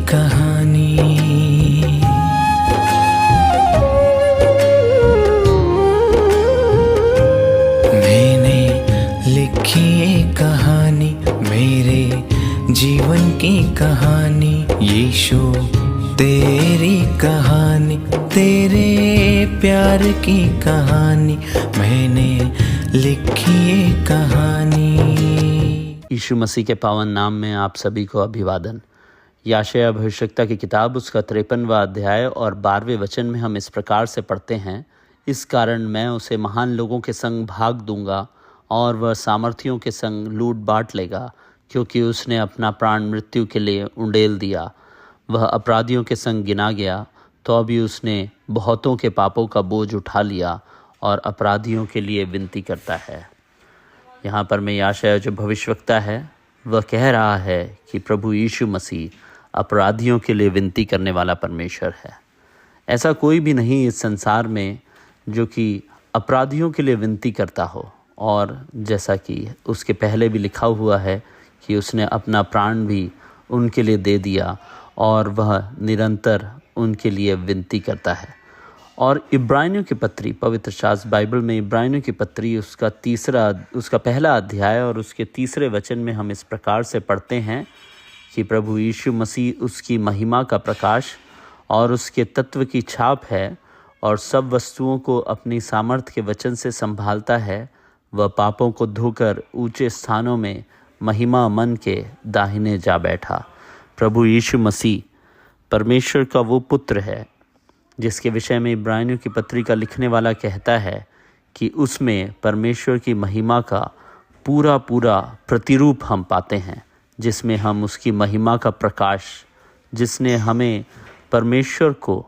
कहानी। मैंने लिखी ये कहानी, मेरे जीवन की कहानी। यीशु तेरी कहानी, तेरे प्यार की कहानी। मैंने लिखी ये कहानी। यीशु मसीह के पावन नाम में आप सभी को अभिवादन। याशायाह भविष्यवक्ता की किताब उसका 53वां अध्याय और 12वें वचन में हम इस प्रकार से पढ़ते हैं, इस कारण मैं उसे महान लोगों के संग भाग दूंगा और वह सामर्थियों के संग लूट बांट लेगा, क्योंकि उसने अपना प्राण मृत्यु के लिए उंडेल दिया। वह अपराधियों के संग गिना गया, तो अभी उसने बहुतों के पापों का बोझ उठा लिया और अपराधियों के लिए विनती करता है। यहाँ पर मैं याशायाह जो भविष्यवक्ता है वह कह रहा है कि प्रभु यीशु मसीह अपराधियों के लिए विनती करने वाला परमेश्वर है। ऐसा कोई भी नहीं इस संसार में जो कि अपराधियों के लिए विनती करता हो, और जैसा कि उसके पहले भी लिखा हुआ है कि उसने अपना प्राण भी उनके लिए दे दिया और वह निरंतर उनके लिए विनती करता है। और इब्रानियों की पत्री, पवित्र शास्त्र बाइबल में इब्रानियों की पत्री उसका पहला अध्याय और उसके 3 वचन में हम इस प्रकार से पढ़ते हैं कि प्रभु यीशु मसीह उसकी महिमा का प्रकाश और उसके तत्व की छाप है, और सब वस्तुओं को अपनी सामर्थ के वचन से संभालता है। वह पापों को धोकर ऊंचे स्थानों में महिमा मन के दाहिने जा बैठा। प्रभु यीशु मसीह परमेश्वर का वो पुत्र है जिसके विषय में इब्रानियों की पत्री का लिखने वाला कहता है कि उसमें परमेश्वर की महिमा का पूरा प्रतिरूप हम पाते हैं, जिसमें हम उसकी महिमा का प्रकाश, जिसने हमें परमेश्वर को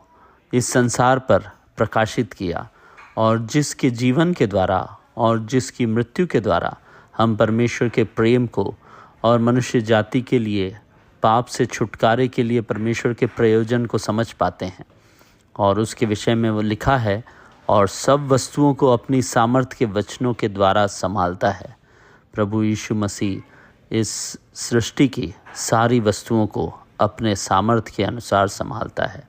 इस संसार पर प्रकाशित किया, और जिसके जीवन के द्वारा और जिसकी मृत्यु के द्वारा हम परमेश्वर के प्रेम को और मनुष्य जाति के लिए पाप से छुटकारे के लिए परमेश्वर के प्रयोजन को समझ पाते हैं। और उसके विषय में वो लिखा है, और सब वस्तुओं को अपनी सामर्थ के वचनों के द्वारा संभालता है। प्रभु यीशु मसीह इस सृष्टि की सारी वस्तुओं को अपने सामर्थ के अनुसार संभालता है।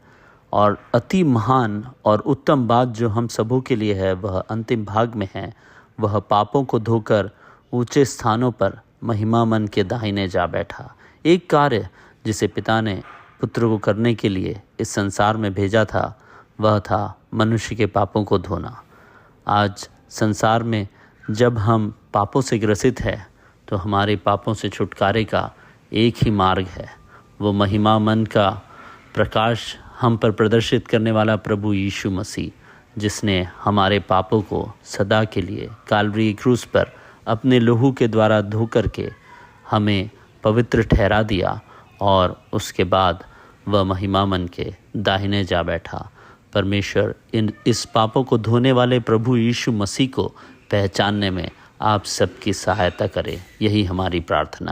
और अति महान और उत्तम बात जो हम सबों के लिए है वह अंतिम भाग में है। वह पापों को धोकर ऊंचे स्थानों पर महिमा मन के दाहिने जा बैठा। एक कार्य जिसे पिता ने पुत्र को करने के लिए इस संसार में भेजा था, वह था मनुष्य के पापों को धोना। आज संसार में जब हम पापों से ग्रसित हैं, तो हमारे पापों से छुटकारे का एक ही मार्ग है, वो महिमा मन का प्रकाश हम पर प्रदर्शित करने वाला प्रभु यीशु मसीह, जिसने हमारे पापों को सदा के लिए कालवरी क्रूस पर अपने लहू के द्वारा धो करके हमें पवित्र ठहरा दिया, और उसके बाद वह महिमा मन के दाहिने जा बैठा। परमेश्वर इस पापों को धोने वाले प्रभु यीशु मसीह को पहचानने में आप सबकी सहायता करे, यही हमारी प्रार्थना है।